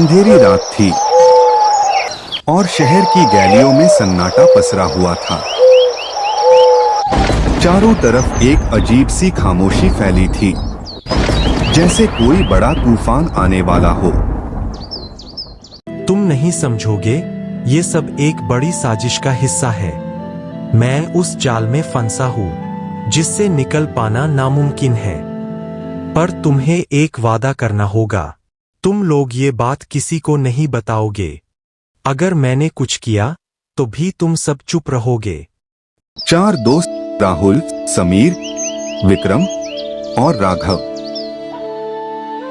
अंधेरी रात थी और शहर की गलियों में सन्नाटा पसरा हुआ था। चारों तरफ एक अजीब सी खामोशी फैली थी, जैसे कोई बड़ा तूफान आने वाला हो। तुम नहीं समझोगे, ये सब एक बड़ी साजिश का हिस्सा है। मैं उस जाल में फंसा हूँ जिससे निकल पाना नामुमकिन है। पर तुम्हें एक वादा करना होगा, तुम लोग ये बात किसी को नहीं बताओगे। अगर मैंने कुछ किया तो भी तुम सब चुप रहोगे। चार दोस्त राहुल, समीर, विक्रम और राघव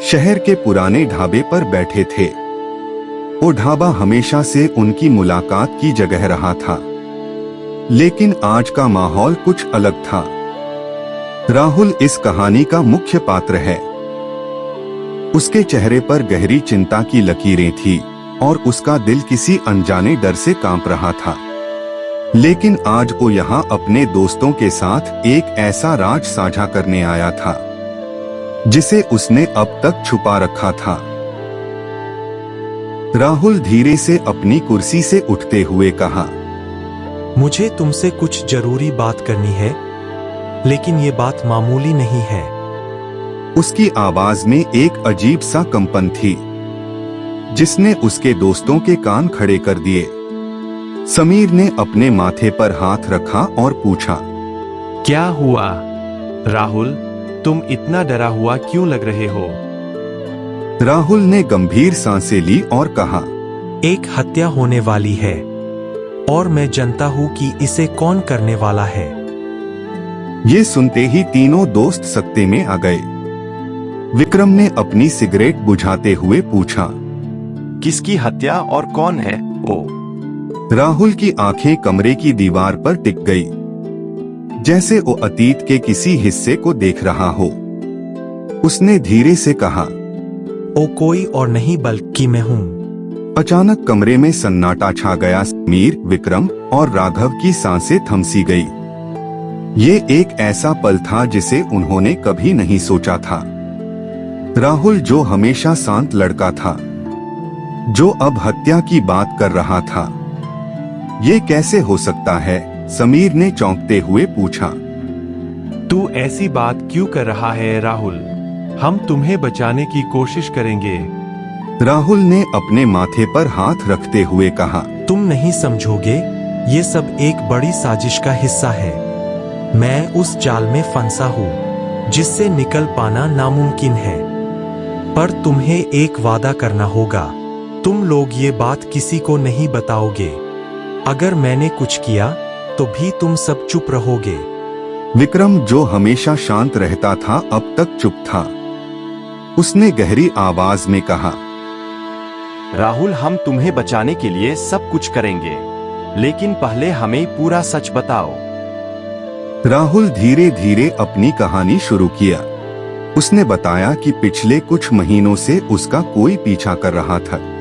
शहर के पुराने ढाबे पर बैठे थे। वो ढाबा हमेशा से उनकी मुलाकात की जगह रहा था, लेकिन आज का माहौल कुछ अलग था। राहुल इस कहानी का मुख्य पात्र है। उसके चेहरे पर गहरी चिंता की लकीरें थी और उसका दिल किसी अनजाने डर से कांप रहा था। लेकिन आज वो यहाँ अपने दोस्तों के साथ एक ऐसा राज साझा करने आया था जिसे उसने अब तक छुपा रखा था। राहुल धीरे से अपनी कुर्सी से उठते हुए कहा, मुझे तुमसे कुछ जरूरी बात करनी है, लेकिन ये बात मामूली नहीं है। उसकी आवाज में एक अजीब सा कंपन थी जिसने उसके दोस्तों के कान खड़े कर दिए। समीर ने अपने माथे पर हाथ रखा और पूछा, क्या हुआ राहुल, तुम इतना डरा हुआ क्यों लग रहे हो? राहुल ने गंभीर सांसें ली और कहा, एक हत्या होने वाली है और मैं जानता हूं कि इसे कौन करने वाला है। ये सुनते ही तीनों दोस्त सकते में आ गए। विक्रम ने अपनी सिगरेट बुझाते हुए पूछा, किसकी हत्या और कौन है वो? राहुल की आंखें कमरे की दीवार पर टिक गई, जैसे वो अतीत के किसी हिस्से को देख रहा हो। उसने धीरे से कहा, ओ कोई और नहीं बल्कि मैं हूँ। अचानक कमरे में सन्नाटा छा गया। समीर, विक्रम और राघव की सांसें थमसी गई। ये एक ऐसा पल था जिसे उन्होंने कभी नहीं सोचा था। राहुल, जो हमेशा शांत लड़का था, जो अब हत्या की बात कर रहा था। ये कैसे हो सकता है? समीर ने चौंकते हुए पूछा। तू ऐसी बात क्यों कर रहा है राहुल? हम तुम्हें बचाने की कोशिश करेंगे। राहुल ने अपने माथे पर हाथ रखते हुए कहा, तुम नहीं समझोगे, ये सब एक बड़ी साजिश का हिस्सा है। मैं उस जाल में फंसा हूँ जिससे निकल पाना नामुमकिन है। पर तुम्हें एक वादा करना होगा, तुम लोग ये बात किसी को नहीं बताओगे। अगर मैंने कुछ किया तो भी तुम सब चुप रहोगे। विक्रम, जो हमेशा शांत रहता था, अब तक चुप था। उसने गहरी आवाज में कहा, राहुल, हम तुम्हें बचाने के लिए सब कुछ करेंगे, लेकिन पहले हमें पूरा सच बताओ। राहुल धीरे धीरे अपनी कहानी शुरू किया। उसने बताया कि पिछले कुछ महीनों से उसका कोई पीछा कर रहा था।